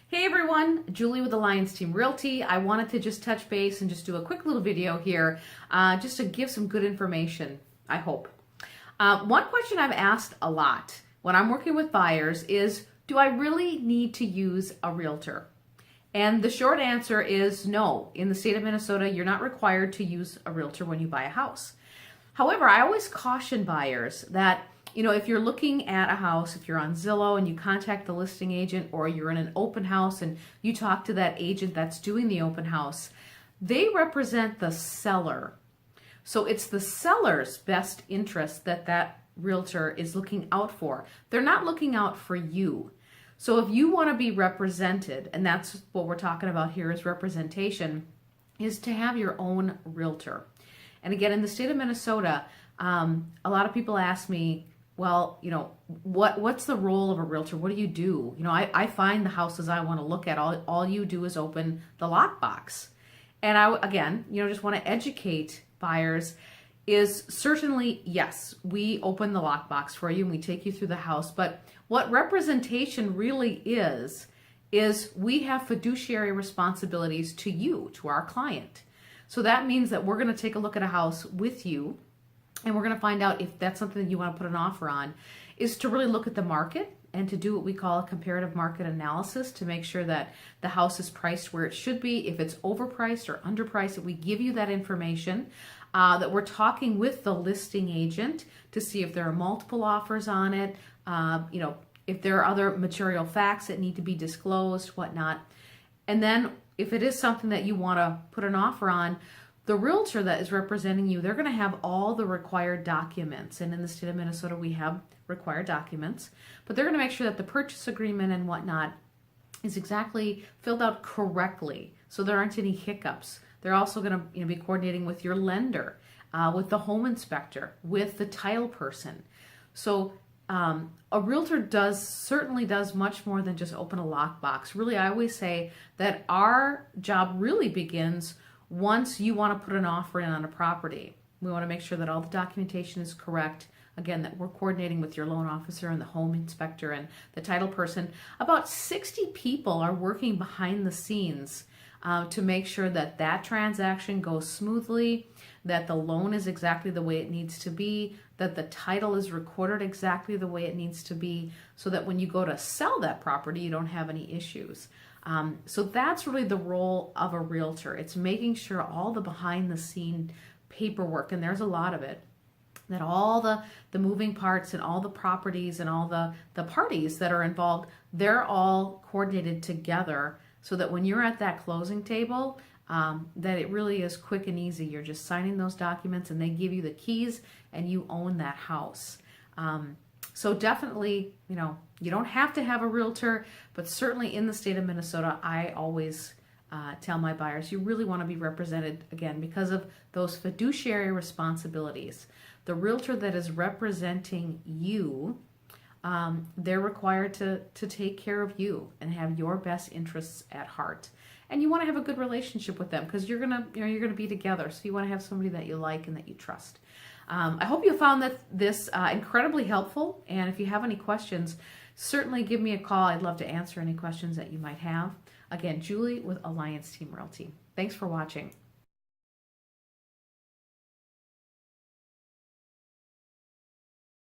Hey everyone, Julie with Alliance Team Realty. I wanted to just touch base and just do a quick little video here just to give some good information, I hope. One question I've asked a lot when I'm working with buyers is, do I really need to use a realtor? And the short answer is no. In the state of Minnesota, you're not required to use a realtor when you buy a house. However, I always caution buyers that if you're looking at a house, if you're on Zillow and you contact the listing agent, or you're in an open house and you talk to that agent that's doing the open house, they represent the seller. So it's the seller's best interest that realtor is looking out for. They're not looking out for you. So if you want to be represented, and that's what we're talking about here is representation, is to have your own realtor. And again, in the state of Minnesota, a lot of people ask me, well, what's the role of a realtor? What do you do? I find the houses I want to look at. All you do is open the lockbox. And I just want to educate buyers is certainly, yes, we open the lockbox for you and we take you through the house. But what representation really is we have fiduciary responsibilities to you, to our client. So that means that we're going to take a look at a house with you, and we're going to find out if that's something that you want to put an offer on, is to really look at the market and to do what we call a comparative market analysis to make sure that the house is priced where it should be. If it's overpriced or underpriced, that we give you that information, that we're talking with the listing agent to see if there are multiple offers on it, if there are other material facts that need to be disclosed, whatnot. And then if it is something that you want to put an offer on, the realtor that is representing you, they're going to have all the required documents. And in the state of Minnesota, we have required documents. But they're going to make sure that the purchase agreement and whatnot is exactly filled out correctly, so there aren't any hiccups. They're also going to be coordinating with your lender, with the home inspector, with the title person. So a realtor certainly does much more than just open a lockbox. Really, I always say that our job really begins once you want to put an offer in on a property. We want to make sure that all the documentation is correct. Again, that we're coordinating with your loan officer and the home inspector and the title person. About 60 people are working behind the scenes to make sure that that transaction goes smoothly, that the loan is exactly the way it needs to be, that the title is recorded exactly the way it needs to be, so that when you go to sell that property, you don't have any issues. So that's really the role of a realtor. It's making sure all the behind the scene paperwork, and there's a lot of it, that all the moving parts and all the properties and all the parties that are involved, they're all coordinated together so that when you're at that closing table, that it really is quick and easy. You're just signing those documents and they give you the keys and you own that house. So definitely, you don't have to have a realtor, but certainly in the state of Minnesota, I always tell my buyers, you really want to be represented, again, because of those fiduciary responsibilities. The realtor that is representing you, they're required to take care of you and have your best interests at heart. And you want to have a good relationship with them because you're gonna be together. So you want to have somebody that you like and that you trust. I hope you found this incredibly helpful. And if you have any questions, certainly give me a call. I'd love to answer any questions that you might have. Again, Julie with Alliance Team Realty. Thanks for watching.